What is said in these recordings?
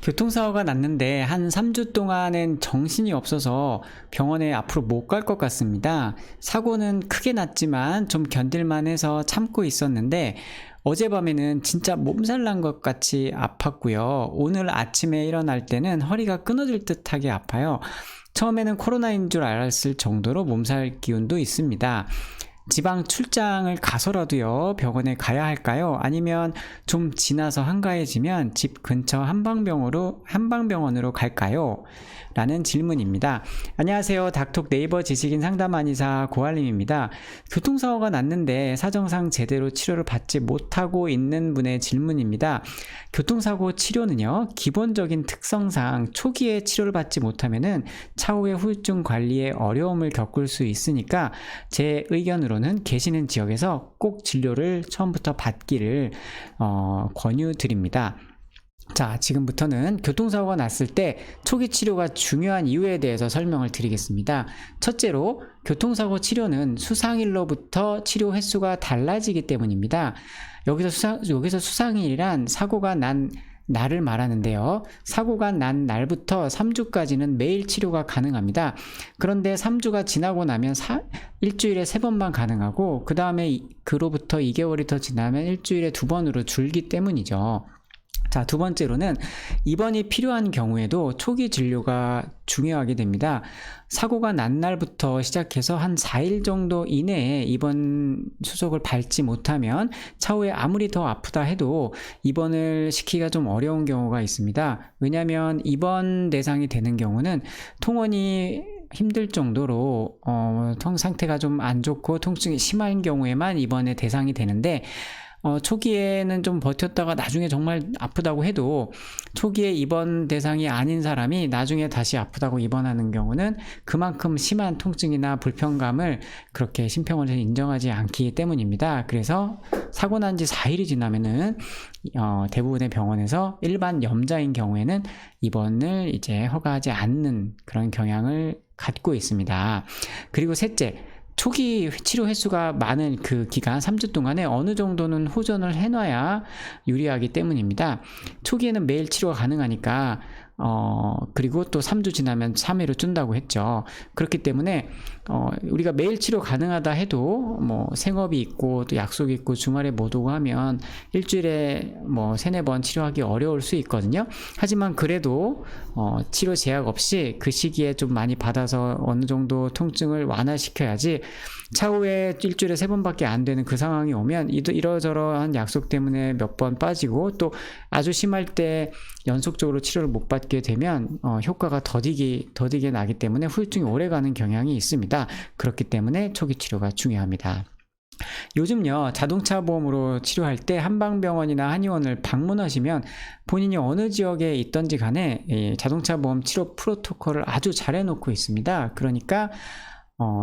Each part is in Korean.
교통사고가 났는데 한 3주 동안은 정신이 없어서 병원에 앞으로 못 갈 것 같습니다. 사고는 크게 났지만 좀 견딜만 해서 참고 있었는데 어젯밤에는 진짜 몸살 난 것 같이 아팠고요. 오늘 아침에 일어날 때는 허리가 끊어질 듯하게 아파요. 처음에는 코로나인 줄 알았을 정도로 몸살 기운도 있습니다. 지방 출장을 가서라도요, 병원에 가야 할까요? 아니면 좀 지나서 한가해지면 집 근처 한방병원으로 갈까요? 라는 질문입니다. 안녕하세요. 닥톡 네이버 지식인 상담 한의사 고알림입니다. 교통사고가 났는데 사정상 제대로 치료를 받지 못하고 있는 분의 질문입니다. 교통사고 치료는요, 기본적인 특성상 초기에 치료를 받지 못하면은 차후의 후유증 관리에 어려움을 겪을 수 있으니까 제 의견으로는 계시는 지역에서 꼭 진료를 처음부터 받기를 권유드립니다. 자, 지금부터는 교통사고가 났을 때 초기 치료가 중요한 이유에 대해서 설명을 드리겠습니다. 첫째로, 교통사고 치료는 수상일로부터 치료 횟수가 달라지기 때문입니다. 여기서 수상일이란 사고가 난 날을 말하는데요. 사고가 난 날부터 3주까지는 매일 치료가 가능합니다. 그런데 3주가 지나고 나면 일주일에 3번만 가능하고, 그 다음에 그로부터 2개월이 더 지나면 일주일에 2번으로 줄기 때문이죠. 자, 두 번째로는 입원이 필요한 경우에도 초기 진료가 중요하게 됩니다. 사고가 난 날부터 시작해서 한 4일 정도 이내에 입원 수속을 밟지 못하면 차후에 아무리 더 아프다 해도 입원을 시키기가 좀 어려운 경우가 있습니다. 왜냐하면 입원 대상이 되는 경우는 통원이 힘들 정도로 상태가 좀 안 좋고 통증이 심한 경우에만 입원의 대상이 되는데, 초기에는 좀 버텼다가 나중에 정말 아프다고 해도 초기에 입원 대상이 아닌 사람이 나중에 다시 아프다고 입원하는 경우는 그만큼 심한 통증이나 불편감을 그렇게 심평원에서 인정하지 않기 때문입니다. 그래서 사고 난 지 4일이 지나면은 대부분의 병원에서 일반 염자인 경우에는 입원을 이제 허가하지 않는 그런 경향을 갖고 있습니다. 그리고 셋째, 초기 치료 횟수가 많은 그 기간 3주 동안에 어느 정도는 호전을 해놔야 유리하기 때문입니다. 초기에는 매일 치료가 가능하니까 그리고 또 3주 지나면 3회로 준다고 했죠. 그렇기 때문에 우리가 매일 치료 가능하다 해도 뭐 생업이 있고 또 약속이 있고 주말에 못 오고 하면 일주일에 뭐 3-4번 치료하기 어려울 수 있거든요. 하지만 그래도 치료 제약 없이 그 시기에 좀 많이 받아서 어느 정도 통증을 완화시켜야지 차후에 일주일에 3번밖에 안 되는 그 상황이 오면 이러저러한 약속 때문에 몇 번 빠지고 또 아주 심할 때 연속적으로 치료를 못 받게 되면 효과가 더디게 나기 때문에 후유증이 오래가는 경향이 있습니다. 그렇기 때문에 초기 치료가 중요합니다. 요즘요, 자동차 보험으로 치료할 때 한방병원이나 한의원을 방문하시면 본인이 어느 지역에 있던지 간에 자동차 보험 치료 프로토콜을 아주 잘 해놓고 있습니다. 그러니까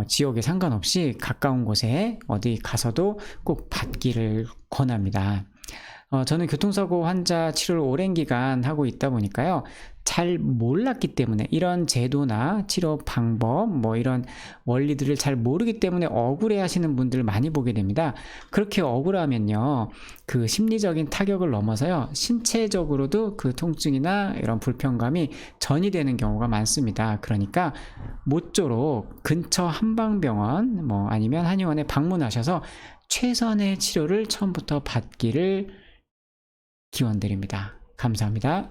지역에 상관없이 가까운 곳에 어디 가서도 꼭 받기를 권합니다. 저는 교통사고 환자 치료를 오랜 기간 하고 있다 보니까요, 잘 몰랐기 때문에 이런 제도나 치료 방법 뭐 이런 원리들을 잘 모르기 때문에 억울해 하시는 분들을 많이 보게 됩니다. 그렇게 억울하면요, 그 심리적인 타격을 넘어서요, 신체적으로도 그 통증이나 이런 불편감이 전이 되는 경우가 많습니다. 그러니까 모쪼록 근처 한방병원 뭐 아니면 한의원에 방문하셔서 최선의 치료를 처음부터 받기를 기원드립니다. 감사합니다.